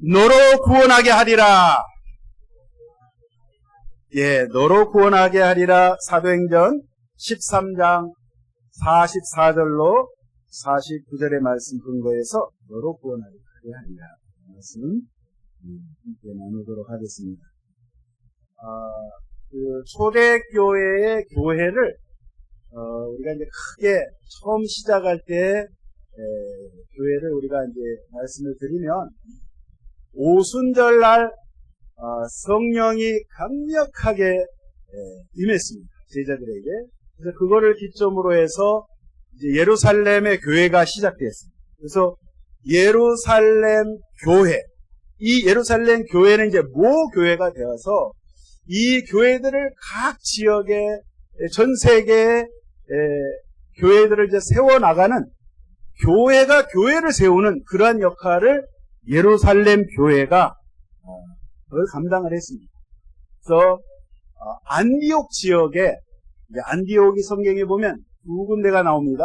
너로 구원하게 하리라. 예, 너로 구원하게 하리라. 사도행전 13장 44절로 49절의 말씀 근거해서 너로 구원하게 하리라. 말씀 함께 나누도록 하겠습니다. 초대교회의 교회를 우리가 이제 크게 처음 시작할 때 교회를 우리가 이제 말씀을 드리면 오순절날 성령이 강력하게 임했습니다. 제자들에게. 그래서 그거를 기점으로 해서 이제 예루살렘의 교회가 시작됐습니다. 그래서 예루살렘 교회, 이 예루살렘 교회는 이제 모교회가 되어서 이 교회들을 각 지역에 전 세계에 교회들을 이제 세워나가는 교회가 교회를 세우는 그러한 역할을 예루살렘 교회가 감당을 했습니다. 그래서 안디옥 지역에, 안디옥이 성경에 보면 두 군데가 나옵니다.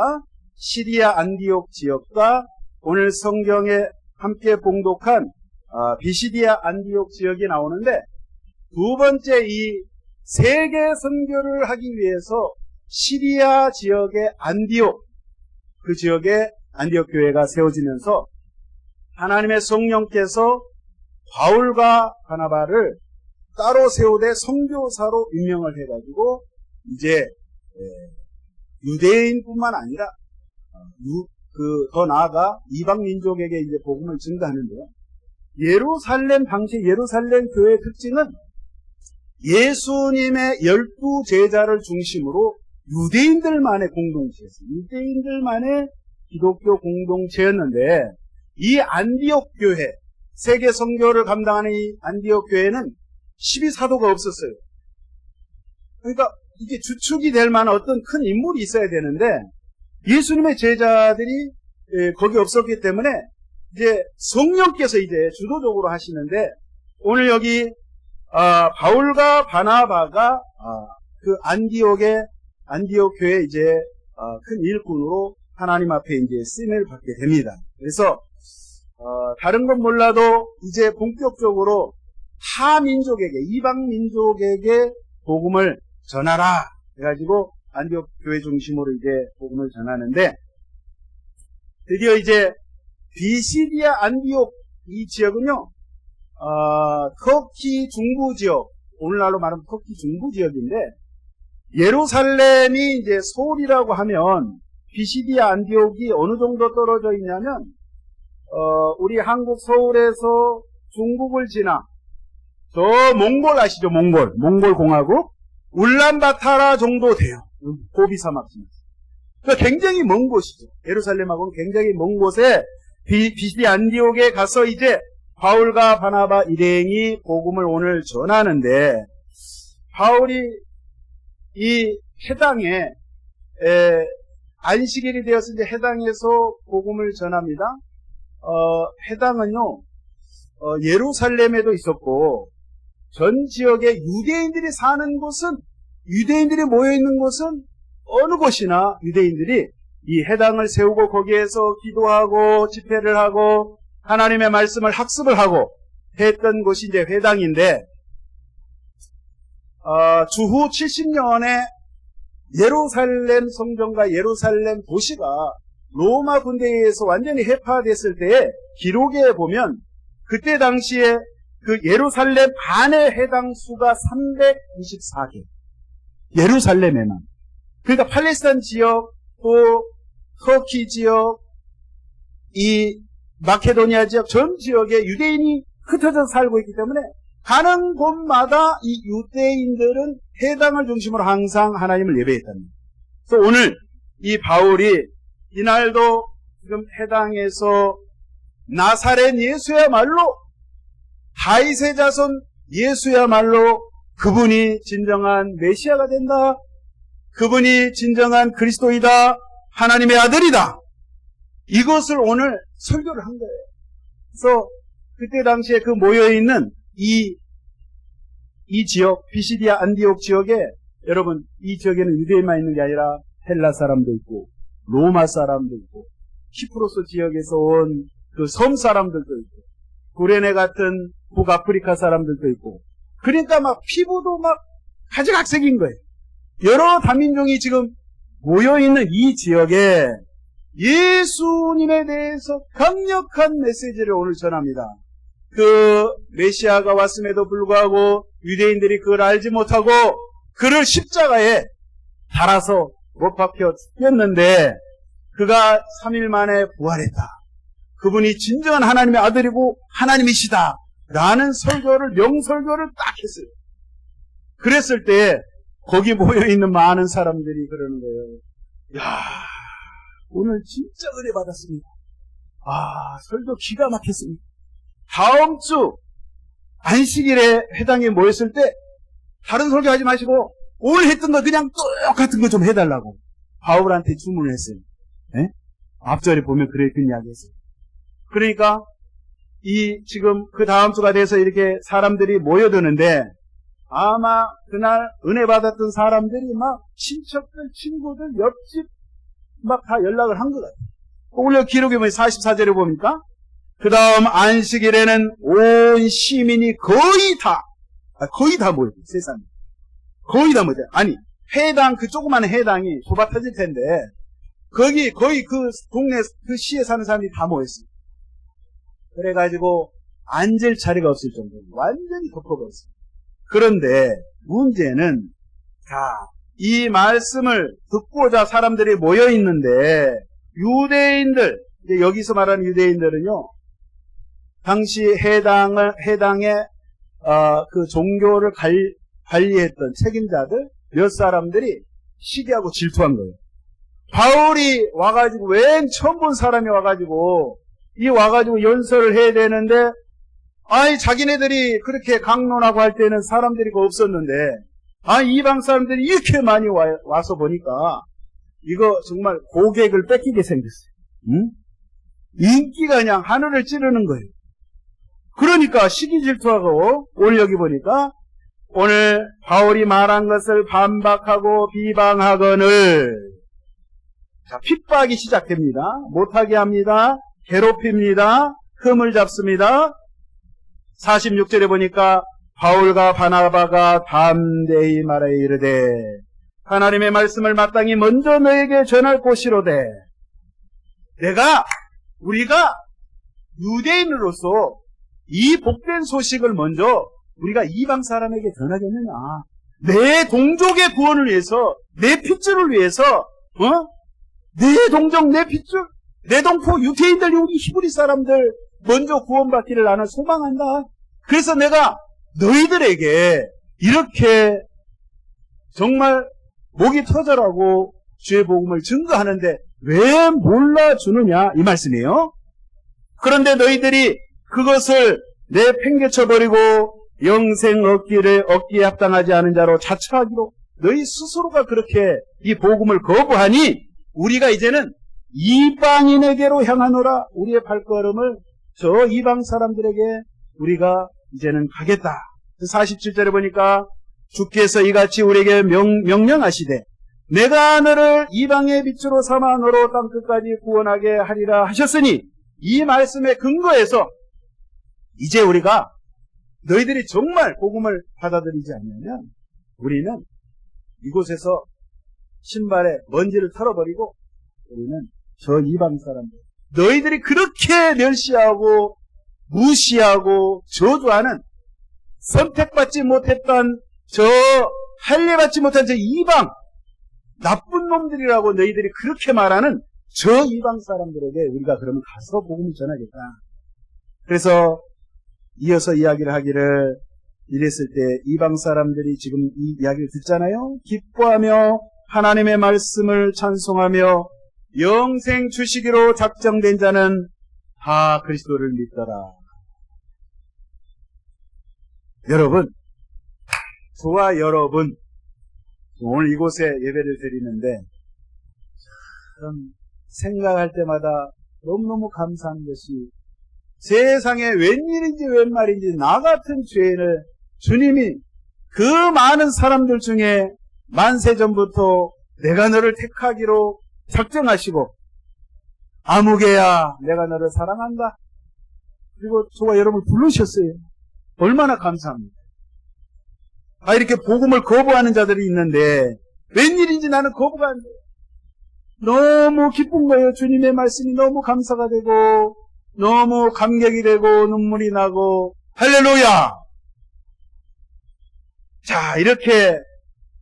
시리아 안디옥 지역과 오늘 성경에 함께 봉독한 비시디아 안디옥 지역이 나오는데, 두 번째 이 세계 선교를 하기 위해서 시리아 지역의 안디옥, 그 지역에 안디옥 교회가 세워지면서 하나님의 성령께서 바울과 바나바를 따로 세우되 선교사로 임명을 해가지고 이제 유대인뿐만 아니라 더 나아가 이방 민족에게 이제 복음을 증거하는데요. 예루살렘 당시 예루살렘 교회의 특징은 예수님의 12 제자를 중심으로 유대인들만의 공동체였어요. 유대인들만의 기독교 공동체였는데, 이 안디옥 교회, 세계 선교를 감당하는 이 안디옥 교회는 12사도가 없었어요. 그러니까 이게 주축이 될 만한 어떤 큰 인물이 있어야 되는데, 예수님의 제자들이 거기 없었기 때문에 이제 성령께서 이제 주도적으로 하시는데, 오늘 여기 바울과 바나바가 그 안디옥 교회 이제 큰 일꾼으로 하나님 앞에 이제 쓰임을 받게 됩니다. 그래서 다른 건 몰라도 이제 본격적으로 타 민족에게, 이방 민족에게 복음을 전하라 해가지고 안디옥 교회 중심으로 이제 복음을 전하는데, 드디어 이제 비시디아 안디옥 이 지역은요, 터키 중부 지역, 오늘날로 말하면 터키 중부 지역인데, 예루살렘이 이제 서울이라고 하면 비시디아 안디옥이 어느 정도 떨어져 있냐면, 우리 한국 서울에서 중국을 지나 저 몽골 아시죠? 몽골 공화국 울란바타라 정도 돼요. 고비 사막 지나. 그러니까 굉장히 먼 곳이죠. 예루살렘하고는 굉장히 먼 곳에 비시디아 안디옥에 가서 이제 바울과 바나바 일행이 복음을 오늘 전하는데, 바울이 이 해당에 안식일이 되어서 이제 해당에서 복음을 전합니다. 해당은요, 예루살렘에도 있었고, 전 지역에 유대인들이 사는 곳은, 유대인들이 모여있는 곳은 어느 곳이나 유대인들이 이 해당을 세우고 거기에서 기도하고 집회를 하고 하나님의 말씀을 학습을 하고 했던 곳이 이제 회당인데, 주후 70년에 예루살렘 성전과 예루살렘 도시가 로마 군대에 의해서 완전히 해파됐을 때에 기록에 보면 그때 당시에 그 예루살렘 안의 해당 수가 324개. 예루살렘에만. 그러니까 팔레스타인 지역, 또 터키 지역, 이 마케도니아 지역 전 지역에 유대인이 흩어져 살고 있기 때문에 가는 곳마다 이 유대인들은 해당을 중심으로 항상 하나님을 예배했답니다. 그래서 오늘 이 바울이 이날도 지금 해당에서 나사렛 예수야말로, 다윗의 자손 예수야말로 그분이 진정한 메시아가 된다, 그분이 진정한 그리스도이다, 하나님의 아들이다, 이것을 오늘 설교를 한 거예요. 그래서 그때 당시에 그 모여있는 이 지역, 비시디아 안디옥 지역에, 여러분, 이 지역에는 유대인만 있는 게 아니라 헬라 사람도 있고 로마 사람도 있고 키프로스 지역에서 온 그 섬 사람들도 있고 구레네 같은 북아프리카 사람들도 있고. 그러니까 막 피부도 막 가지각색인 거예요. 여러 다민족이 지금 모여있는 이 지역에 예수님에 대해서 강력한 메시지를 오늘 전합니다. 그 메시아가 왔음에도 불구하고 유대인들이 그걸 알지 못하고 그를 십자가에 달아서 못 박혀 죽였는데 그가 3일 만에 부활했다. 그분이 진정한 하나님의 아들이고 하나님이시다. 라는 설교를, 명설교를 딱 했어요. 그랬을 때 거기 모여있는 많은 사람들이 그러는 거예요. 야, 오늘 진짜 은혜 받았습니다. 아, 설교 기가 막혔습니다. 다음 주 안식일에 회당에 모였을 때 다른 설교 하지 마시고 오늘 했던 거 그냥 똑같은 거 좀 해달라고 바울한테 주문을 했어요. 네? 앞절에 보면 그랬던 이야기 했어요. 그러니까 지금 그 다음 주가 돼서 이렇게 사람들이 모여드는데 아마 그날 은혜 받았던 사람들이 막 친척들, 친구들, 옆집 막 다 연락을 한 것 같아요. 오늘 기록에 보면 44절에 보니까 그 다음 안식일에는 온 시민이 거의 다 모여요. 세상에. 거의 다 모여요. 아니, 해당, 그 조그마한 해당이 좁아 터질 텐데 거기 거의 그 동네, 그 시에 사는 사람들이 다 모였어요. 그래가지고 앉을 자리가 없을 정도로 완전히 덮어버렸어요. 그런데 문제는 이 말씀을 듣고자 사람들이 모여 있는데 유대인들, 이제 여기서 말하는 유대인들은요, 당시 해당의 그 종교를 관리했던 책임자들 몇 사람들이 시기하고 질투한 거예요. 바울이 와가지고 웬 처음 본 사람이 와가지고 연설을 해야 되는데 아이 자기네들이 그렇게 강론하고 할 때는 사람들이 없었는데 이방 사람들이 이렇게 많이 와서 보니까 이거 정말 고객을 뺏기게 생겼어요. 응? 인기가 그냥 하늘을 찌르는 거예요. 그러니까 시기 질투하고 오늘 여기 보니까 오늘 바울이 말한 것을 반박하고 비방하거늘 핍박이 시작됩니다. 못하게 합니다. 괴롭힙니다. 흠을 잡습니다. 46절에 보니까 바울과 바나바가 담대히 말하여 이르되 하나님의 말씀을 마땅히 먼저 너에게 전할 곳이로되 우리가 유대인으로서 이 복된 소식을 먼저 우리가 이방 사람에게 전하겠느냐. 내 동족의 구원을 위해서, 내 핏줄을 위해서, 내 동족, 내 핏줄, 내 동포 유대인들, 우리 히브리 사람들 먼저 구원받기를 나는 소망한다. 그래서 내가 너희들에게 이렇게 정말 목이 터져라고 주의 복음을 증거하는데 왜 몰라주느냐 이 말씀이에요. 그런데 너희들이 그것을 내팽개쳐버리고 영생 얻기에 합당하지 않은 자로 자처하기로 너희 스스로가 그렇게 이 복음을 거부하니 우리가 이제는 이방인에게로 향하노라. 우리의 발걸음을 저 이방 사람들에게 우리가 이제는 가겠다. 47절에 보니까 주께서 이같이 우리에게 명령하시되 내가 너를 이방의 빛으로 삼아 너로 땅끝까지 구원하게 하리라 하셨으니 이 말씀의 근거에서 이제 우리가 너희들이 정말 복음을 받아들이지 않으면 우리는 이곳에서 신발에 먼지를 털어버리고 우리는 저 이방 사람들 너희들이 그렇게 멸시하고 무시하고 저주하는 선택받지 못했던 할례받지 못한 저 이방 나쁜 놈들이라고 너희들이 그렇게 말하는 저 이방 사람들에게 우리가 그러면 가서 복음을 전하겠다. 그래서 이어서 이야기를 하기를 이랬을 때 이방 사람들이 지금 이 이야기를 듣잖아요. 기뻐하며 하나님의 말씀을 찬송하며 영생 주시기로 작정된 자는 다 그리스도를 믿더라. 여러분, 저와 여러분 오늘 이곳에 예배를 드리는데 참 생각할 때마다 너무너무 감사한 것이 세상에 웬일인지 웬말인지 나 같은 죄인을 주님이 그 많은 사람들 중에 만세전부터 내가 너를 택하기로 작정하시고 아무개야 내가 너를 사랑한다. 그리고 저와 여러분을 부르셨어요. 얼마나 감사합니다. 이렇게 복음을 거부하는 자들이 있는데 웬일인지 나는 거부가 안 돼요. 너무 기쁜 거예요. 주님의 말씀이 너무 감사가 되고 너무 감격이 되고 눈물이 나고 할렐루야! 자, 이렇게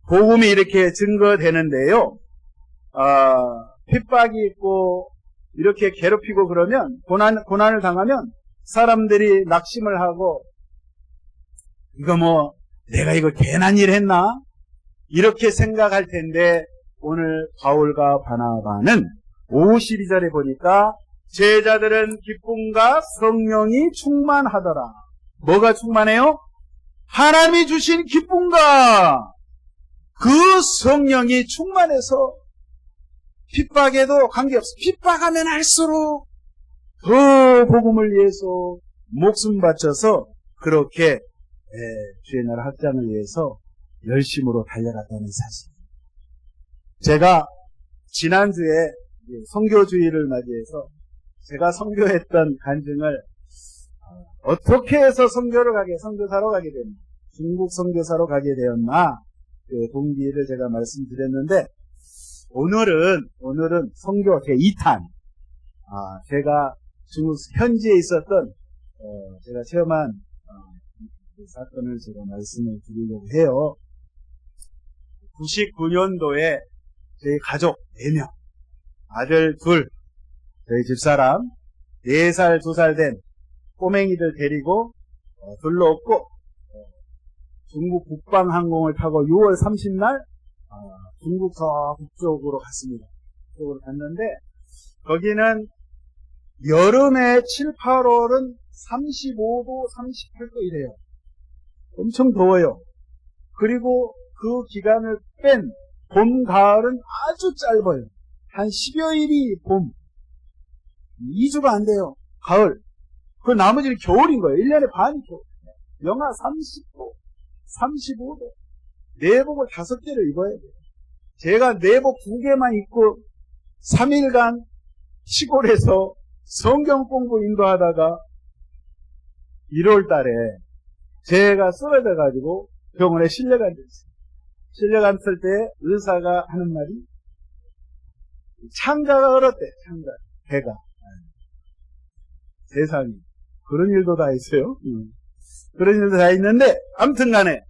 복음이 이렇게 증거되는데요. 핍박이 있고 이렇게 괴롭히고 그러면 고난을 당하면 사람들이 낙심을 하고 이거 뭐 내가 이거 괜한 일 했나? 이렇게 생각할 텐데 오늘 바울과 바나바는 52절에 보니까 제자들은 기쁨과 성령이 충만하더라. 뭐가 충만해요? 하나님이 주신 기쁨과 그 성령이 충만해서 핍박에도 관계없어. 핍박하면 할수록 더 복음을 위해서 목숨 바쳐서 그렇게 주의 나라 확장을 위해서 열심으로 달려갔다는 사실. 제가 지난주에 선교주의를 맞이해서 제가 선교했던 간증을 어떻게 해서 선교사로 가게 됐나, 중국 선교사로 가게 되었나, 그 동기를 제가 말씀드렸는데, 오늘은 선교 제2탄, 제가 중국 현지에 있었던, 제가 체험한, 그 사건을 제가 말씀을 드리려고 해요. 99년도에 저희 가족 4명, 아들 2, 저희 집사람, 4살, 2살 된 꼬맹이들 데리고 둘러엎고 중국 국방항공을 타고 6월 30날 중국 서북쪽으로 갔습니다. 그쪽으로 갔는데 거기는 여름에 7, 8월은 35도, 38도 이래요. 엄청 더워요. 그리고 그 기간을 뺀 봄, 가을은 아주 짧아요. 한 10여일이 봄. 2주가 안 돼요. 가을. 그 나머지는 겨울인 거예요. 1년에 반이 겨울. 영하 30도, 35도. 내복을 5개를 입어야 돼요. 제가 내복 2개만 입고 3일간 시골에서 성경 공부 인도하다가 1월 달에 제가 쓰러져가지고 병원에 실려갔어요. 실려갔을 때 의사가 하는 말이 창자가 얼었대. 창자. 배가. 세상에. 그런 일도 다 있어요. 그런 일도 다 있는데 아무튼 간에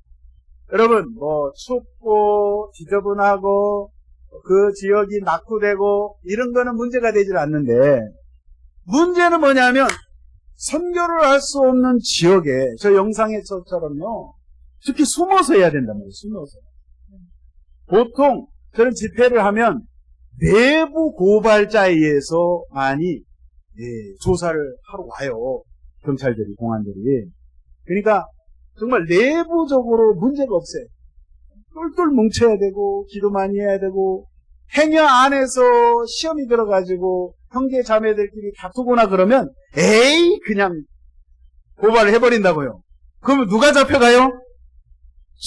여러분 뭐 춥고 지저분하고 그 지역이 낙후되고 이런 거는 문제가 되질 않는데 문제는 뭐냐면 선교를 할 수 없는 지역에 저 영상에서처럼요 특히 숨어서 해야 된단 말이에요. 숨어서. 보통 저는 집회를 하면 내부 고발자에 의해서 많이 조사를 하러 와요. 경찰들이, 공안들이. 그러니까 정말 내부적으로 문제가 없어요. 똘똘 뭉쳐야 되고 기도 많이 해야 되고 행여 안에서 시험이 들어가지고 형제 자매들끼리 다투거나 그러면 에이 그냥 고발을 해버린다고요. 그러면 누가 잡혀가요?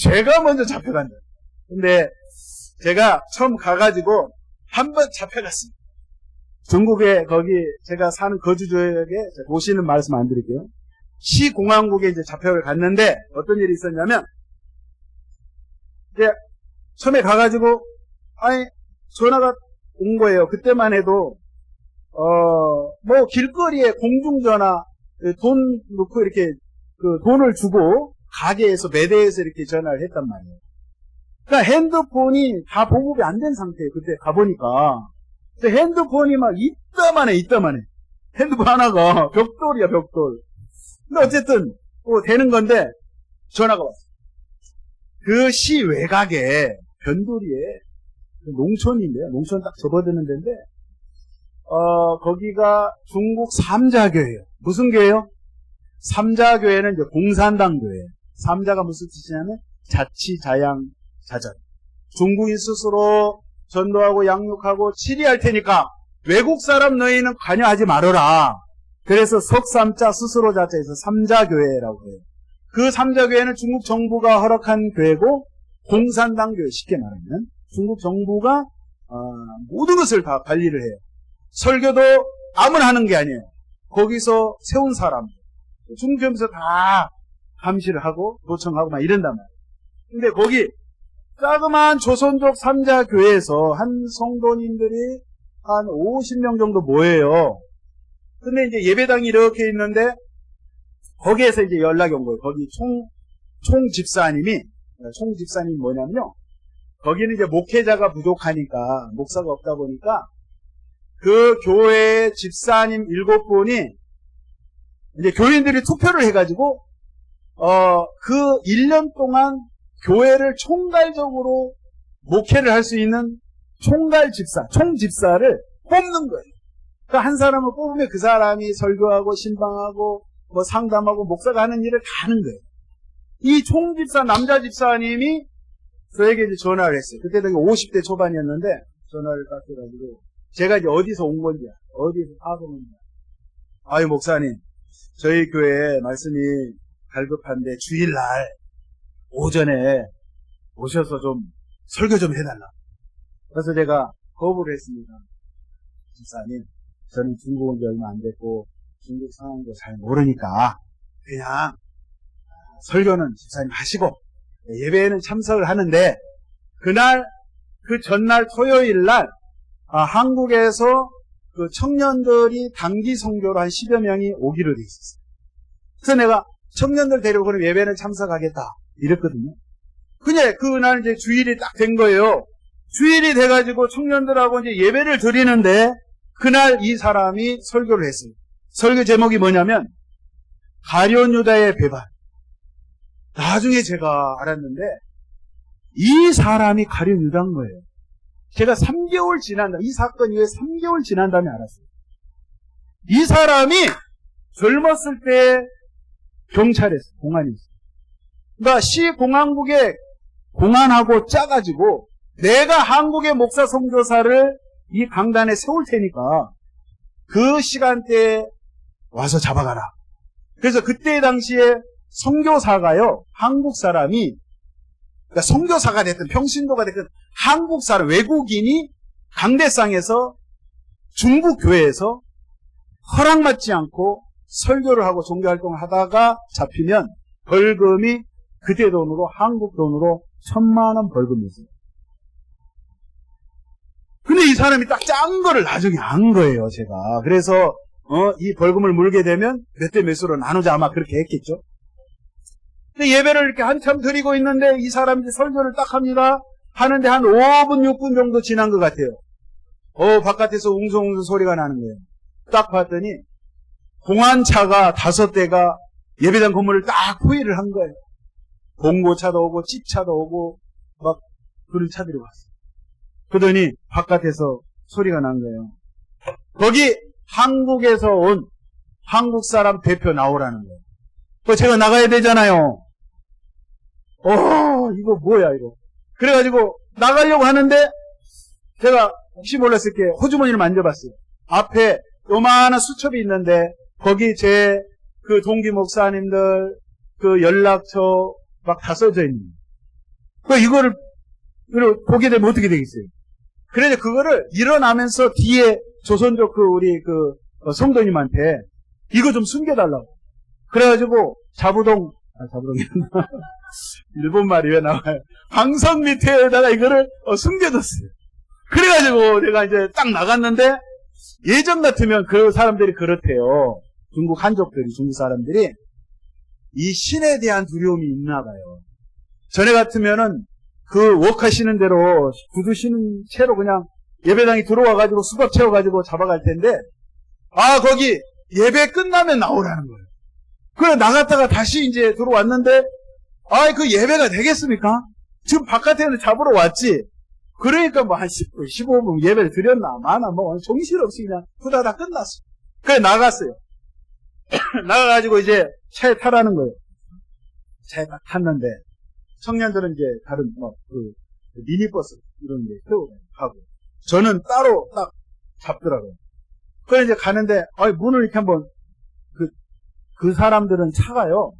제가 먼저 잡혀간다. 근데 제가 처음 가가지고 한번 잡혀갔습니다. 중국에 거기 제가 사는 거주 지역에 오시는 말씀 안 드릴게요. 시공항국에 이제 잡혀갔는데 어떤 일이 있었냐면 이제 처음에 가가지고 전화가 온 거예요. 그때만 해도 뭐 길거리에 공중전화 돈 넣고 이렇게 그 돈을 주고 가게에서 매대에서 이렇게 전화를 했단 말이에요. 그러니까 핸드폰이 다 보급이 안 된 상태예요. 그때 가보니까. 핸드폰이 막 이따만해. 핸드폰 하나가 벽돌이야, 벽돌. 근데 어쨌든 뭐 되는 건데 전화가 왔어요. 그 시 외곽에 변두리에 농촌인데요. 농촌 딱 접어드는 데인데 거기가 중국 삼자교회예요. 무슨 교회요? 삼자교회는 이제 공산당 교회예요. 삼자가 무슨 뜻이냐면 자치, 자양, 자전. 중국인 스스로 전도하고 양육하고 치리할 테니까 외국 사람 너희는 관여하지 말아라. 그래서 석삼자 스스로 자자에서 삼자교회라고 해요. 그 삼자교회는 중국 정부가 허락한 교회고 공산당 교회 쉽게 말하면 중국 정부가 모든 것을 다 관리를 해요. 설교도 아무나 하는 게 아니에요. 거기서 세운 사람, 중점에서 다 감시를 하고 도청하고 막 이런단 말이에요. 근데 거기 자그마한 조선족 삼자교회에서 한 성도님들이 한 50명 정도 모여요. 근데 이제 예배당이 이렇게 있는데 거기에서 이제 연락이 온 거예요. 거기 총집사님이 뭐냐면요. 거기는 이제 목회자가 부족하니까, 목사가 없다 보니까 그 교회 집사님 7분이 이제 교인들이 투표를 해가지고 그 1년 동안 교회를 총괄적으로 목회를 할 수 있는 총집사를 뽑는 거예요. 그러니까 한 사람을 뽑으면 그 사람이 설교하고 신방하고 뭐 상담하고 목사가 하는 일을 다 하는 거예요. 이 총집사, 남자 집사님이 저에게 이제 전화를 했어요. 그때 되게 50대 초반이었는데 전화를 딱 해가지고 제가 이제 어디서 온 건지, 어디서 사서 온 건지. 아유, 목사님, 저희 교회 말씀이 갈급한데 주일날 오전에 오셔서 좀 설교 좀 해달라. 그래서 제가 거부를 했습니다. 집사님, 저는 중국 온 지 얼마 안 됐고 중국 상황도 잘 모르니까 그냥 설교는 집사님 하시고 예배에는 참석을 하는데 그날 그 전날 토요일날 한국에서 그 청년들이 단기 선교로 한 10여 명이 오기로 돼 있었어요. 그래서 내가 청년들 데리고 그럼 예배는 참석하겠다 이랬거든요. 그냥 그날 이제 주일이 딱 된 거예요. 주일이 돼가지고 청년들하고 이제 예배를 드리는데 그날 이 사람이 설교를 했어요. 설교 제목이 뭐냐면 가룟 유다의 배반. 나중에 제가 알았는데 이 사람이 가룟 유다인 거예요. 제가 3개월 이 사건 이후에 3개월 지난 다음에 알았어요. 이 사람이 젊었을 때 경찰에서 공안이 있어요. 그러니까 시공안국에 공안하고 짜가지고 내가 한국의 목사 선교사를 이 강단에 세울 테니까 그 시간대에 와서 잡아가라. 그래서 그때 당시에 선교사가요, 한국 사람이, 그러니까 선교사가 됐든 평신도가 됐든 한국 사람, 외국인이 강대상에서 중국 교회에서 허락받지 않고 설교를 하고 종교활동을 하다가 잡히면 벌금이 그때 돈으로, 한국 돈으로 1,000만 원 벌금이 있어요. 근데 이 사람이 딱 짠 거를 나중에 안 거예요, 제가. 그래서 이 벌금을 물게 되면 몇 대 몇으로 나누자 아마 그렇게 했겠죠. 근데 예배를 이렇게 한참 드리고 있는데 이 사람이 이제 설교를 딱 합니다. 하는데 한 5분, 6분 정도 지난 것 같아요. 바깥에서 웅성웅성 소리가 나는 거예요. 딱 봤더니 공안차가 5대가 예배당 건물을 딱 포위를 한 거예요. 봉고차도 오고 찝차도 오고 막 그런 차들이 왔어요. 그러더니 바깥에서 소리가 난 거예요. 거기 한국에서 온 한국 사람 대표 나오라는 거예요. 제가 나가야 되잖아요. 이거 뭐야 이거. 그래가지고 나가려고 하는데 제가 혹시 몰랐을 게 호주머니를 만져봤어요. 앞에 요만한 수첩이 있는데 거기 제 그 동기 목사님들 그 연락처 막 다 써져 있는 거예요. 이거를 보게 되면 어떻게 되겠어요? 그래서 그거를 일어나면서 뒤에 조선족 우리 성도님한테 이거 좀 숨겨달라고. 그래가지고 자부동이 일본 말이 왜 나와요? 방석 밑에다가 이거를 숨겨뒀어요. 그래가지고 내가 이제 딱 나갔는데 예전 같으면 그 사람들이 그렇대요. 중국 한족들이, 중국 사람들이 이 신에 대한 두려움이 있나 봐요. 전에 같으면은 그 웍하시는 대로 구두 신은 채로 그냥 예배당에 들어와가지고 수갑 채워가지고 잡아갈 텐데 거기 예배 끝나면 나오라는 거예요. 그래 나갔다가 다시 이제 들어왔는데 그 예배가 되겠습니까? 지금 바깥에는 잡으러 왔지. 그러니까 뭐 한 10분, 15분 예배를 드렸나 마나 뭐 정신없이 그냥 후다닥 끝났어. 그래 나갔어요. 나가가지고 이제 차에 타라는 거예요. 차에 딱 탔는데 청년들은 이제 다른 미니버스 이런 데 태우고 가고 저는 따로 딱 잡더라고요. 그래 이제 가는데 문을 이렇게 한번 그 사람들은 차가요.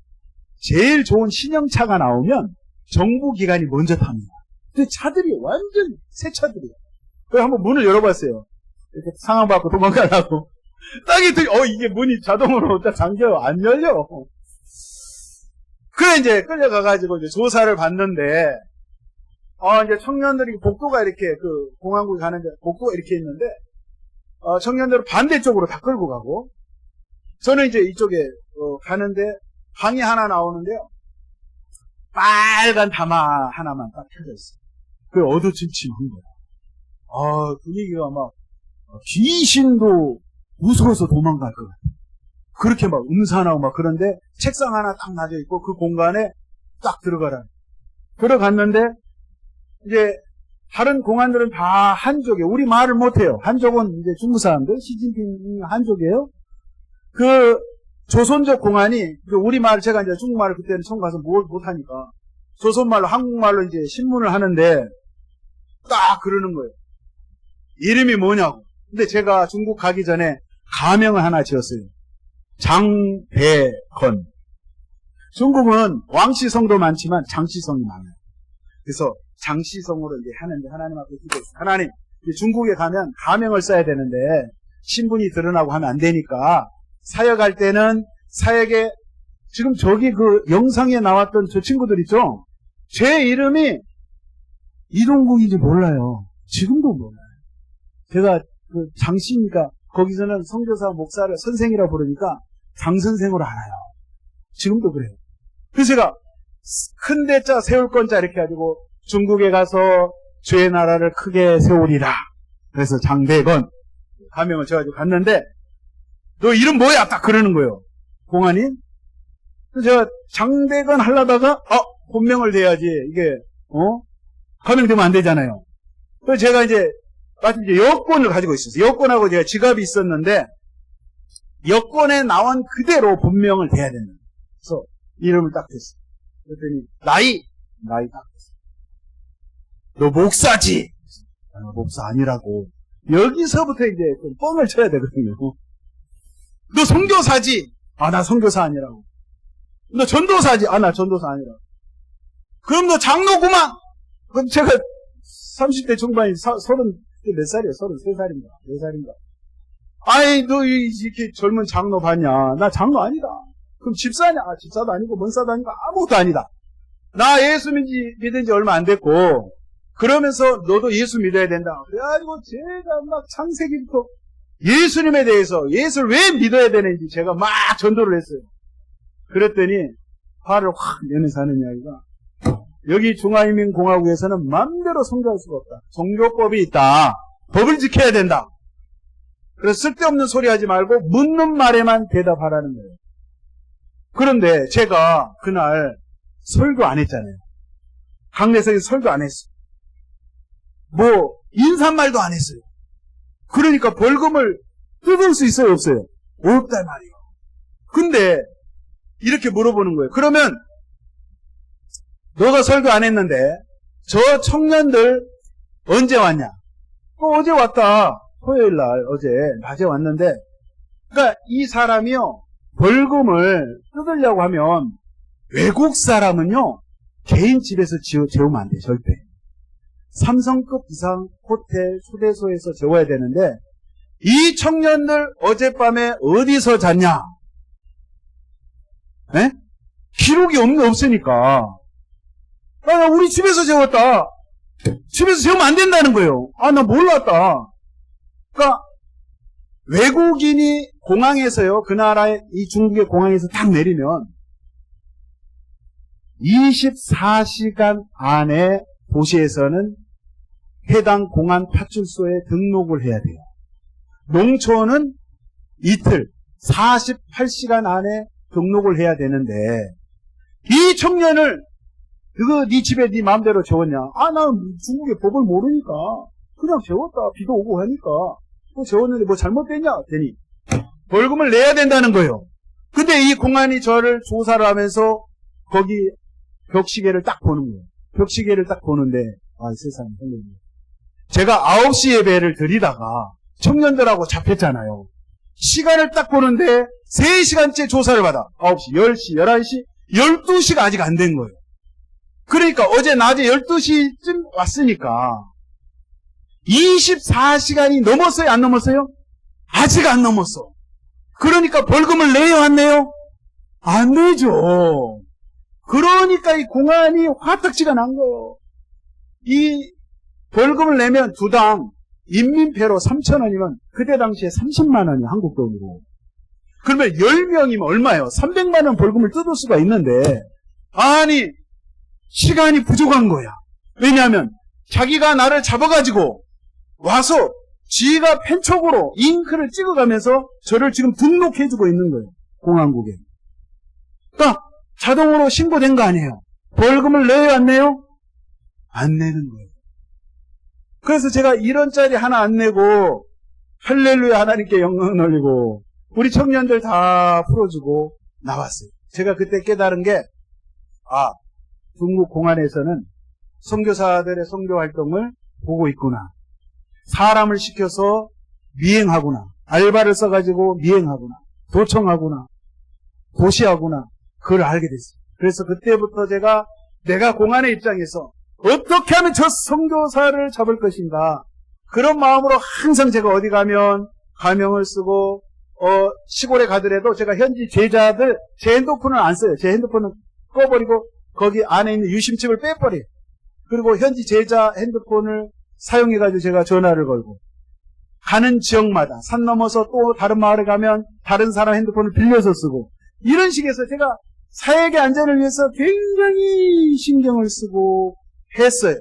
제일 좋은 신형차가 나오면 정부 기관이 먼저 탑니다. 근데 차들이 완전 새 차들이에요. 그래서 한번 문을 열어봤어요. 이렇게 상황 받고 도망가려고. 딱 이게 문이 자동으로 딱 잠겨요. 안 열려. 그래, 이제 끌려가가지고 이제 조사를 받는데, 이제 청년들이 복도가 이렇게 공항국에 가는데 복도가 이렇게 있는데, 청년들은 반대쪽으로 다 끌고 가고, 저는 이제 이쪽에 가는데 방이 하나 나오는데요. 빨간 담화 하나만 딱 켜져 있어요. 그 어두침침한 거야. 분위기가 막 귀신도 무서워서 도망갈 것 같아요. 그렇게 막 음산하고 막 그런데 책상 하나 딱 놔져 있고 그 공간에 딱 들어가라. 들어갔는데 이제 다른 공안들은 다 한족에 우리 말을 못해요. 한족은 이제 중국 사람들 시진핑이 한족이에요. 그 조선족 공안이 우리 말 제가 이제 중국말을 그때는 처음 가서 뭘 못하니까 조선말로 한국말로 이제 신문을 하는데 딱 그러는 거예요. 이름이 뭐냐고. 근데 제가 중국 가기 전에 가명을 하나 지었어요. 장대건. 중국은 왕씨성도 많지만 장씨성이 많아요. 그래서 장씨성으로 이제 하는데 하나님 앞에 기도했어요. 하나님, 중국에 가면 가명을 써야 되는데 신분이 드러나고 하면 안 되니까 사역할 때는 사역에 지금 저기 그 영상에 나왔던 저 친구들 있죠? 제 이름이 이동국인지 몰라요. 지금도 몰라요. 제가 그 장씨니까 거기서는 선교사 목사를 선생이라 부르니까 장선생으로 알아요. 지금도 그래요. 그래서 제가 큰 대자 세울 건자 이렇게 가지고 중국에 가서 주의 나라를 크게 세우리라. 그래서 장대건 가명을 줘가지고 갔는데 너 이름 뭐야? 딱 그러는 거예요. 공안이. 그래서 제가 장대건 하려다가 본명을 대야지 이게 가명되면 안 되잖아요. 그래서 제가 이제 마침 이제 여권을 가지고 있었어요. 여권하고 제가 지갑이 있었는데 여권에 나온 그대로 본명을 대야 되는 거예요. 그래서 이름을 딱 댔어요. 그랬더니 나이 딱 댔어요. 너 목사지? 목사 아니라고. 여기서부터 이제 좀 뻥을 쳐야 되거든요. 너 선교사지? 나 선교사 아니라고. 너 전도사지? 나 전도사 아니라고. 그럼 너 장로구만? 그럼 제가 30대 중반이 30 몇 살이에요? 33살인가? 4살인가? 아이, 너 이렇게 젊은 장로 봤냐? 나 장로 아니다. 그럼 집사냐? 집사도 아니고 먼사도 아니고 아무것도 아니다. 나 예수 믿은 지 얼마 안 됐고 그러면서 너도 예수 믿어야 된다. 그래가지고 제가 막 창세기부터 예수님에 대해서 예수를 왜 믿어야 되는지 제가 막 전도를 했어요. 그랬더니 화를 확 내면서 하는 이야기가 여기 중화인민공화국에서는 마음대로 선교할 수가 없다. 종교법이 있다. 법을 지켜야 된다. 그래서 쓸데없는 소리 하지 말고 묻는 말에만 대답하라는 거예요. 그런데 제가 그날 설교 안 했잖아요. 강례석에 설교 안 했어요. 인사말도 안 했어요. 그러니까 벌금을 뜯을 수 있어요, 없어요? 없단 말이에요. 근데 이렇게 물어보는 거예요. 그러면 너가 설교 안 했는데 저 청년들 언제 왔냐? 어제 왔다. 토요일날 어제 낮에 왔는데 그러니까 이 사람이요 벌금을 뜯으려고 하면 외국 사람은요 개인 집에서 재우면 안 돼요. 절대. 3성급 이상 호텔 초대소에서 재워야 되는데 이 청년들 어젯밤에 어디서 잤냐? 에? 기록이 없으니까 우리 집에서 재웠다. 집에서 재우면 안 된다는 거예요. 나 몰랐다. 그러니까 외국인이 공항에서요, 그 나라의 이 중국의 공항에서 딱 내리면 24시간 안에 도시에서는 해당 공안 파출소에 등록을 해야 돼요. 농촌은 이틀, 48시간 안에 등록을 해야 되는데 이 청년을 네 집에 네 마음대로 재웠냐? 나 중국의 법을 모르니까 그냥 재웠다. 비도 오고 하니까 재웠는데 잘못됐냐? 되니 벌금을 내야 된다는 거예요. 근데 이 공안이 저를 조사를 하면서 거기 벽시계를 딱 보는 거예요. 벽시계를 딱 보는데 세상에 선생님, 제가 9시 예배를 드리다가 청년들하고 잡혔잖아요. 시간을 딱 보는데 3시간째 조사를 받아. 9시, 10시, 11시, 12시가 아직 안 된 거예요. 그러니까 어제 낮에 12시쯤 왔으니까 24시간이 넘었어요? 안 넘었어요? 아직 안 넘었어. 그러니까 벌금을 내요, 안 내요? 안 내죠. 그러니까 이 공안이 화딱지가 난 거예요. 이 벌금을 내면 두당 인민폐로 3,000원이면 그때 당시에 30만 원이 한국 돈으로. 그러면 10명이면 얼마예요? 300만 원 벌금을 뜯을 수가 있는데, 아니 시간이 부족한 거야. 왜냐하면 자기가 나를 잡아가지고 와서 지가 펜촉으로 잉크를 찍어가면서 저를 지금 등록해주고 있는 거예요. 공안국에. 그러니까 자동으로 신고된 거 아니에요. 벌금을 내요, 안 내요? 안 내는 거예요. 그래서 제가 1원짜리 하나 안 내고 할렐루야 하나님께 영광 돌리고 우리 청년들 다 풀어주고 나왔어요. 제가 그때 깨달은 게 중국 공안에서는 선교사들의 선교 활동을 보고 있구나. 사람을 시켜서 미행하구나. 알바를 써가지고 미행하구나. 도청하구나. 도시하구나. 그걸 알게 됐어요. 그래서 그때부터 내가 공안의 입장에서 어떻게 하면 저 선교사를 잡을 것인가. 그런 마음으로 항상 제가 어디 가면 가명을 쓰고 시골에 가더라도 제가 현지 제자들 제 핸드폰을 안 써요. 제 핸드폰은 꺼버리고 거기 안에 있는 유심칩을 빼버려요. 그리고 현지 제자 핸드폰을 사용해가지고 제가 전화를 걸고 가는 지역마다 산 넘어서 또 다른 마을에 가면 다른 사람 핸드폰을 빌려서 쓰고 이런 식에서 제가 사회의 안전을 위해서 굉장히 신경을 쓰고 했어요.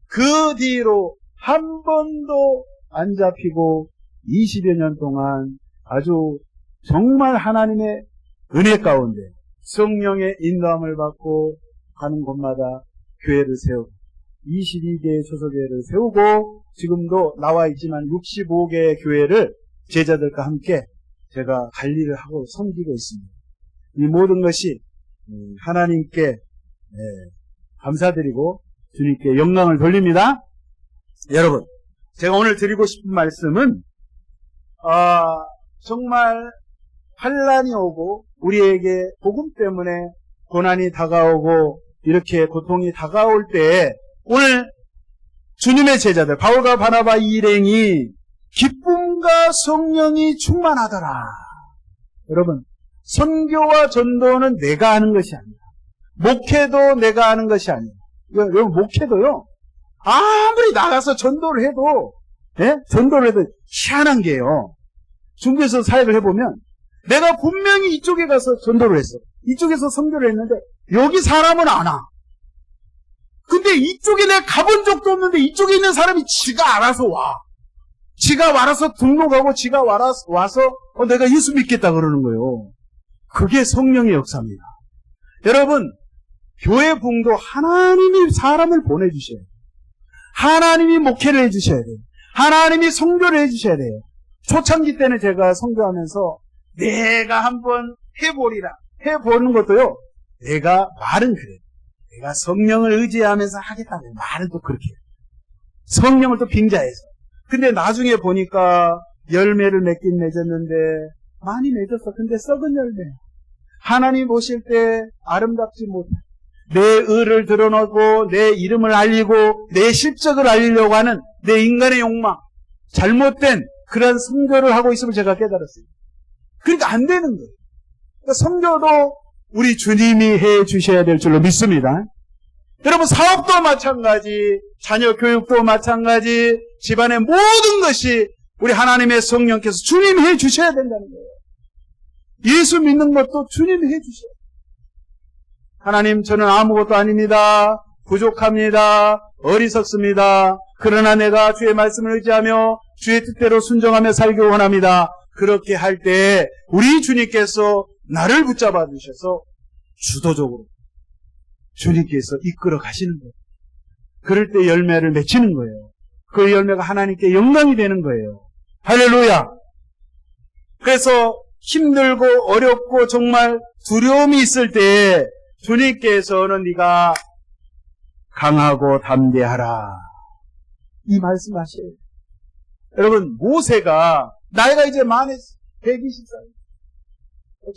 그 뒤로 한 번도 안 잡히고 20여 년 동안 아주 정말 하나님의 은혜 가운데 성령의 인도함을 받고 가는 곳마다 교회를 세우고 22개의 초소교회를 세우고 지금도 나와 있지만 65개의 교회를 제자들과 함께 제가 관리를 하고 섬기고 있습니다. 이 모든 것이 하나님께 감사드리고 주님께 영광을 돌립니다. 여러분, 제가 오늘 드리고 싶은 말씀은 정말 환난이 오고 우리에게 복음 때문에 고난이 다가오고 이렇게 고통이 다가올 때 오늘 주님의 제자들 바울과 바나바 일행이 기쁨과 성령이 충만하더라. 여러분, 선교와 전도는 내가 하는 것이 아니야. 목회도 내가 하는 것이 아니야. 여러분, 목회도요, 아무리 나가서 전도를 해도 희한한 게요. 중국에서 사역을 해보면 내가 분명히 이쪽에 가서 전도를 했어. 이쪽에서 선교를 했는데 여기 사람은 안 와. 근데 이쪽에 내가 가본 적도 없는데 이쪽에 있는 사람이 지가 알아서 와. 지가 알아서 등록하고 지가 와서 내가 예수 믿겠다 그러는 거예요. 그게 성령의 역사입니다. 여러분, 교회 부흥도 하나님이 사람을 보내주셔야 돼요. 하나님이 목회를 해주셔야 돼요. 하나님이 선교를 해주셔야 돼요. 초창기 때는 제가 선교하면서 내가 한번 해보는 것도요, 내가 말은 그래요. 내가 성령을 의지하면서 하겠다는 말은 또 그렇게 해요. 성령을 또 빙자해서. 근데 나중에 보니까 열매를 맺긴 맺었는데 많이 맺었어. 근데 썩은 열매. 하나님 보실 때 아름답지 못해. 내 의를 드러내고 내 이름을 알리고 내 실적을 알리려고 하는 내 인간의 욕망, 잘못된 그런 선교를 하고 있음을 제가 깨달았어요. 그러니까 안 되는 거예요. 그러니까 선교도 우리 주님이 해 주셔야 될 줄로 믿습니다. 여러분, 사업도 마찬가지, 자녀 교육도 마찬가지, 집안의 모든 것이 우리 하나님의 성령께서 주님이 해 주셔야 된다는 거예요. 예수 믿는 것도 주님이 해 주셔야 돼요. 하나님, 저는 아무것도 아닙니다. 부족합니다. 어리석습니다. 그러나 내가 주의 말씀을 의지하며 주의 뜻대로 순종하며 살기 원합니다. 그렇게 할 때 우리 주님께서 나를 붙잡아 주셔서 주도적으로 주님께서 이끌어 가시는 거예요. 그럴 때 열매를 맺히는 거예요. 그 열매가 하나님께 영광이 되는 거예요. 할렐루야. 그래서 힘들고 어렵고 정말 두려움이 있을 때 주님께서는 네가 강하고 담대하라, 이 말씀하셔요. 여러분, 모세가 나이가 이제 만에 120살,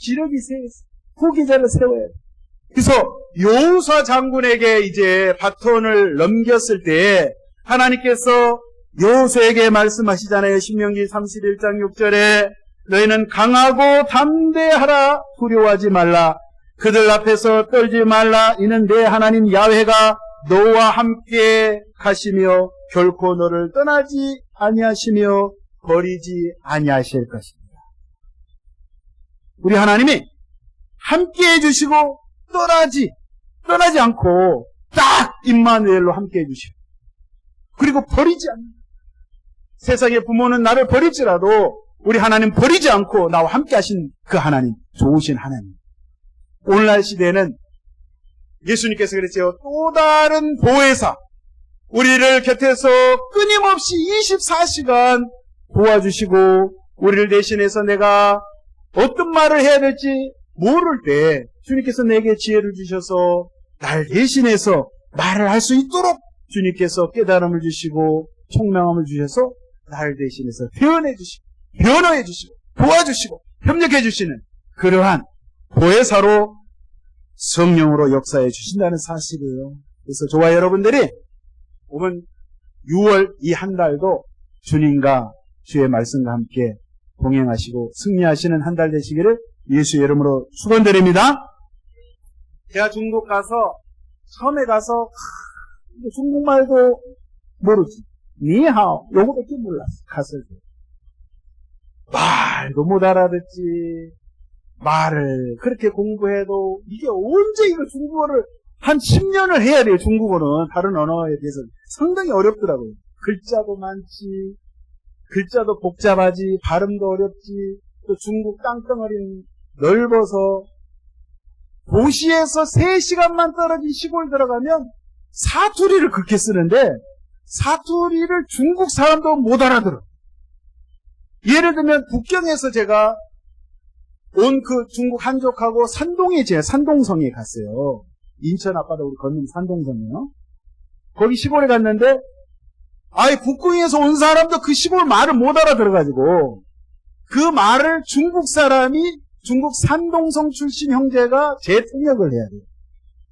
기력이 세서 후계자를 세워야 돼. 그래서 여호수아 장군에게 이제 바톤을 넘겼을 때 하나님께서 여호수아에게 말씀하시잖아요. 신명기 31장 6절에 너희는 강하고 담대하라. 두려워하지 말라. 그들 앞에서 떨지 말라. 이는 내 하나님 야훼가 너와 함께 가시며 결코 너를 떠나지 아니하시며 버리지 아니하실 것입니다. 우리 하나님이 함께 해주시고 떠나지 않고 딱 임마누엘로 함께 해주시고 그리고 버리지 않는다. 세상의 부모는 나를 버릴지라도 우리 하나님 버리지 않고 나와 함께 하신 그 하나님, 좋으신 하나님. 오늘날 시대에는 예수님께서 그랬죠. 또 다른 보혜사, 우리를 곁에서 끊임없이 24시간 도와주시고 우리를 대신해서 내가 어떤 말을 해야 될지 모를 때 주님께서 내게 지혜를 주셔서 날 대신해서 말을 할 수 있도록 주님께서 깨달음을 주시고 총명함을 주셔서 날 대신해서 표현해 주시고 변호해 주시고 도와주시고 협력해 주시는 그러한 보혜사로 성령으로 역사해 주신다는 사실이에요. 그래서 저와 여러분들이 오늘 6월 이 한 달도 주님과 주의 말씀과 함께 동행하시고 승리하시는 한 달 되시기를 예수의 이름으로 축원드립니다. 제가 중국 가서 처음에 가서 중국말도 모르지. 니하오 요거밖에 몰랐어. 갔을 때. 말도 못 알아듣지. 말을 그렇게 공부해도 이게 언제 이거 중국어를 한 10년을 해야 돼요. 중국어는 다른 언어에 비해서 상당히 어렵더라고요. 글자도 많지. 글자도 복잡하지. 발음도 어렵지. 또 중국 땅덩어리는 넓어서 도시에서 3시간만 떨어진 시골 들어가면 사투리를 그렇게 쓰는데 사투리를 중국 사람도 못 알아들어. 예를 들면 북경에서 제가 온 그 중국 한족하고 산동성에 갔어요. 인천 앞바다 우리 건너면 산동성이요. 거기 시골에 갔는데 북경에서 온 사람도 그 시골 말을 못 알아들어가지고 그 말을 중국 사람이 중국 산동성 출신 형제가 재통역을 해야 돼요.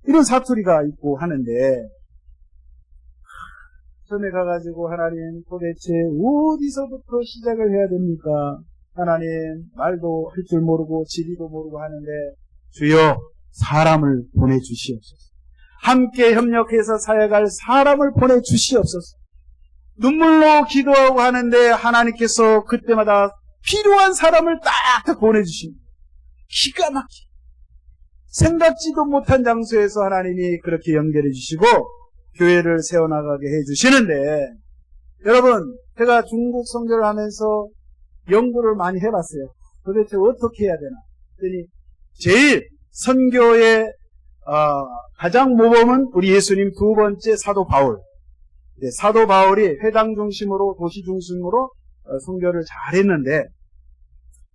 이런 사투리가 있고 하는데 처음에 가가지고 하나님 도대체 어디서부터 시작을 해야 됩니까? 하나님 말도 할 줄 모르고 지리도 모르고 하는데 주여 사람을 보내주시옵소서. 함께 협력해서 사역할 사람을 보내주시옵소서. 눈물로 기도하고 하는데 하나님께서 그때마다 필요한 사람을 딱 보내주십니다. 기가 막히게 생각지도 못한 장소에서 하나님이 그렇게 연결해 주시고 교회를 세워나가게 해주시는데 여러분 제가 중국 선교를 하면서 연구를 많이 해봤어요. 도대체 어떻게 해야 되나 그랬더니 제일 선교의 가장 모범은 우리 예수님 두 번째 사도 바울. 사도 바울이 회당 중심으로 도시 중심으로 선교를 잘했는데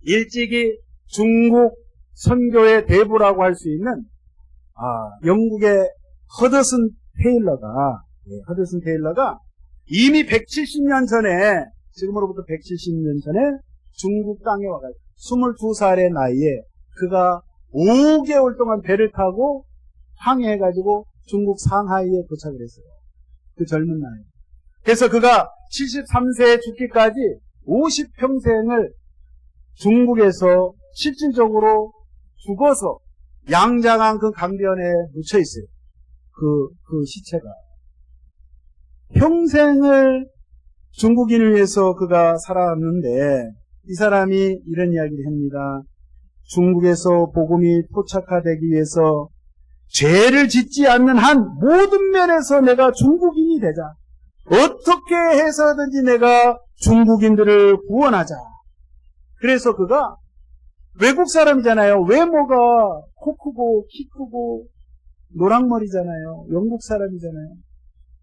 일찍이 중국 선교의 대부라고 할 수 있는 영국의 허드슨 테일러가 이미 170년 전에 지금으로부터 170년 전에 중국 땅에 와가지고 22살의 나이에 그가 5개월 동안 배를 타고 항해해가지고 중국 상하이에 도착을 했어요. 그 젊은 나이. 그래서 그가 73세에 죽기까지 50평생을 중국에서 실질적으로 죽어서 양장한 그 강변에 묻혀 있어요. 그 시체가. 평생을 중국인을 위해서 그가 살아왔는데 이 사람이 이런 이야기를 합니다. 중국에서 복음이 포착화되기 위해서 죄를 짓지 않는 한 모든 면에서 내가 중국인이 되자. 어떻게 해서든지 내가 중국인들을 구원하자. 그래서 그가 외국 사람이잖아요. 외모가 코 크고 키 크고 노랑머리잖아요. 영국 사람이잖아요.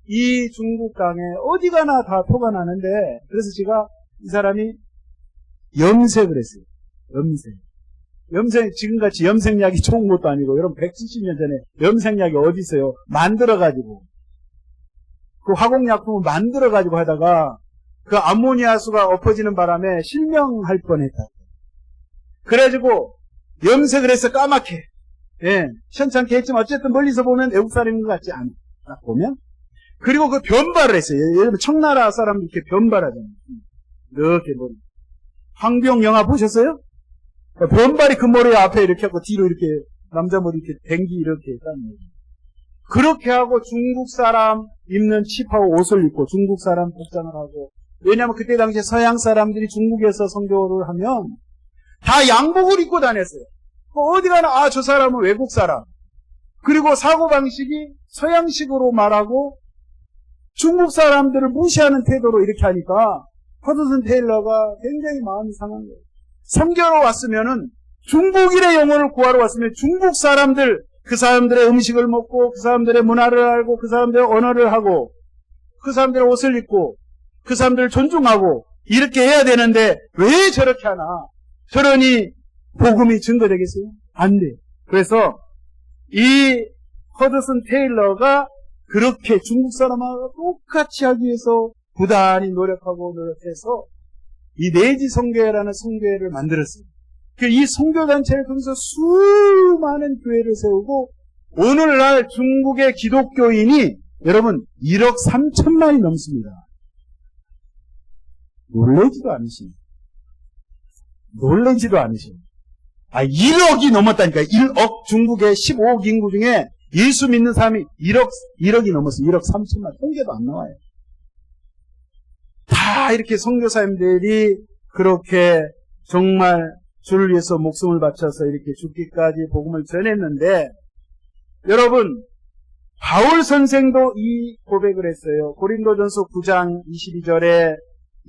이 중국 땅에 어디 가나 다 토가 나는데 그래서 제가 이 사람이 염색을 했어요. 염색 지금같이 염색약이 좋은 것도 아니고 여러분 170년 전에 염색약이 어디 있어요? 만들어가지고 그 화공약품을 만들어가지고 하다가 그 암모니아수가 엎어지는 바람에 실명할 뻔했다. 그래가지고 염색을 해서 까맣게 시원찮게 했지만 어쨌든 멀리서 보면 외국 사람인 것 같지 않아 보면 그리고 그 변발을 했어요. 여러분 청나라 사람들 이렇게 변발하잖아요. 이렇게 머리. 황병 영화 보셨어요? 변발이 그 머리 앞에 이렇게 하고 뒤로 이렇게 남자 머리 이렇게 댕기 이렇게 따는 거예요. 그렇게 하고 중국 사람 입는 칩하고 옷을 입고 중국 사람 복장을 하고, 왜냐하면 그때 당시에 서양 사람들이 중국에서 선교를 하면 다 양복을 입고 다녔어요. 어디 가나 저 사람은 외국 사람. 그리고 사고방식이 서양식으로 말하고 중국 사람들을 무시하는 태도로 이렇게 하니까 허드슨 테일러가 굉장히 마음이 상한 거예요. 선교로 왔으면은 중국인의 영혼을 구하러 왔으면 중국 사람들, 그 사람들의 음식을 먹고 그 사람들의 문화를 알고 그 사람들의 언어를 하고 그 사람들의 옷을 입고 그 사람들을 존중하고 이렇게 해야 되는데 왜 저렇게 하나? 저러니 복음이 증거되겠어요? 안 돼. 그래서 이 허드슨 테일러가 그렇게 중국 사람하고 똑같이 하기 위해서 부단히 노력하고 노력해서 이 내지 선교회라는 선교회를 만들었어요. 이 선교단체를 통해서 수많은 교회를 세우고 오늘날 중국의 기독교인이 여러분 1억 3천만이 넘습니다. 놀라지도 않으시네. 1억이 넘었다니까. 1억, 중국의 15억 인구 중에 예수 믿는 사람이 1억이 넘었어요. 1억 3천만. 통계도 안 나와요. 다 이렇게 선교사님들이 그렇게 정말 주를 위해서 목숨을 바쳐서 이렇게 죽기까지 복음을 전했는데, 여러분, 바울 선생도 이 고백을 했어요. 고린도전서 9장 22절에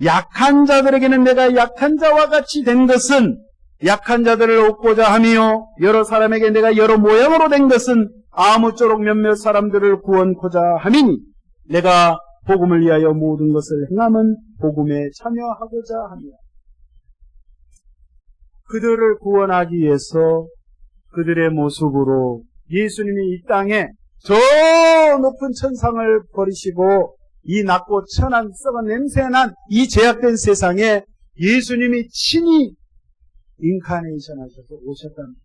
약한 자들에게는 내가 약한 자와 같이 된 것은 약한 자들을 얻고자 하며 여러 사람에게 내가 여러 모양으로 된 것은 아무쪼록 몇몇 사람들을 구원코자 함이니 내가 복음을 위하여 모든 것을 행함은 복음에 참여하고자 합니다. 그들을 구원하기 위해서 그들의 모습으로 예수님이 이 땅에 저 높은 천상을 버리시고 이 낮고 천한 썩은 냄새난 이 제약된 세상에 예수님이 친히 인카네이션 하셔서 오셨답니다.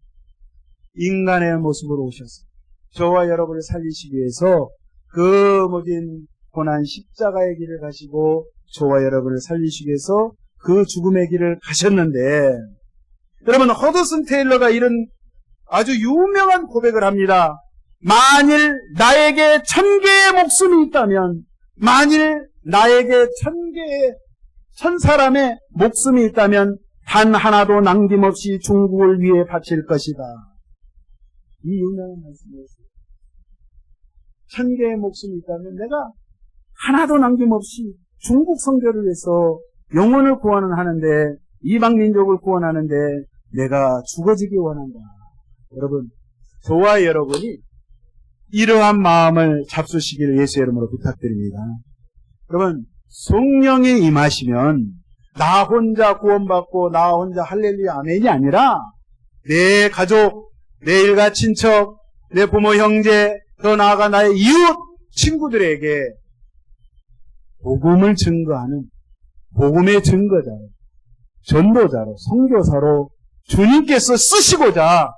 인간의 모습으로 오셨어요. 저와 여러분을 살리시기 위해서 그 모든 고난 십자가의 길을 가시고 저와 여러분을 살리시기 위해서 그 죽음의 길을 가셨는데, 여러분 허드슨 테일러가 이런 아주 유명한 고백을 합니다. 만일 나에게 1000개의 목숨이 있다면, 만일 나에게 1000사람의 목숨이 있다면 단 하나도 남김없이 중국을 위해 바칠 것이다. 이 유명한 말씀이었어요. 1000개의 목숨이 있다면 내가 하나도 남김없이 중국 선교를 위해서 영혼을 구원을 하는데, 이방 민족을 구원하는데 내가 죽어지기 원한다. 여러분, 저와 여러분이 이러한 마음을 잡수시기를 예수의 이름으로 부탁드립니다. 여러분, 성령이 임하시면 나 혼자 구원받고 나 혼자 할렐루야 아멘이 아니라 내 가족, 내 일가 친척, 내 부모 형제, 더 나아가 나의 이웃 친구들에게 복음을 증거하는 복음의 증거자로, 전도자로, 선교사로 주님께서 쓰시고자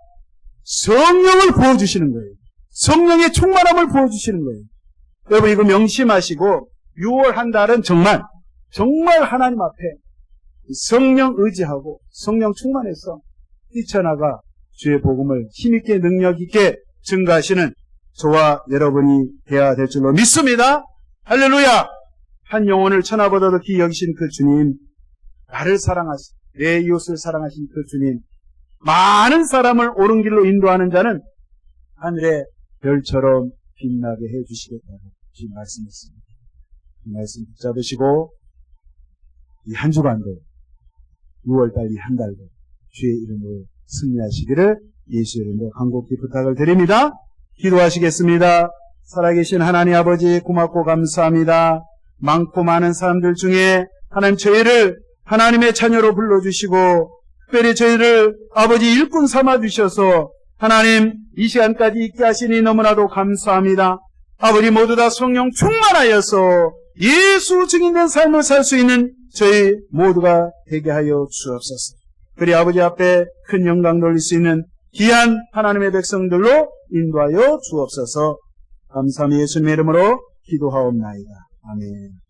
성령을 부어주시는 거예요. 성령의 충만함을 부어주시는 거예요. 여러분 이거 명심하시고 6월 한 달은 정말 하나님 앞에 성령 의지하고 성령 충만해서 뛰쳐나가 주의 복음을 힘있게 능력있게 증거하시는 저와 여러분이 되어야 될 줄로 믿습니다. 할렐루야! 한 영혼을 천하보다도 귀히 여기신 그 주님, 나를 사랑하신, 내 이웃을 사랑하신 그 주님, 많은 사람을 옳은 길로 인도하는 자는 하늘의 별처럼 빛나게 해주시겠다고 주님 말씀했습니다. 이 말씀 붙잡으시고 이 한 주간도 6월달 이 한 달도 주의 이름으로 승리하시기를 예수의 이름으로 간곡히 부탁을 드립니다. 기도하시겠습니다. 살아계신 하나님 아버지 고맙고 감사합니다. 많고 많은 사람들 중에 하나님 저희를 하나님의 자녀로 불러주시고 특별히 저희를 아버지 일꾼 삼아주셔서 하나님 이 시간까지 있게 하시니 너무나도 감사합니다. 아버지 모두 다 성령 충만하여서 예수 증인된 삶을 살 수 있는 저희 모두가 되게 하여 주옵소서. 그리 아버지 앞에 큰 영광 돌릴 수 있는 귀한 하나님의 백성들로 인도하여 주옵소서. 감사합니다. 예수님의 이름으로 기도하옵나이다. 아멘.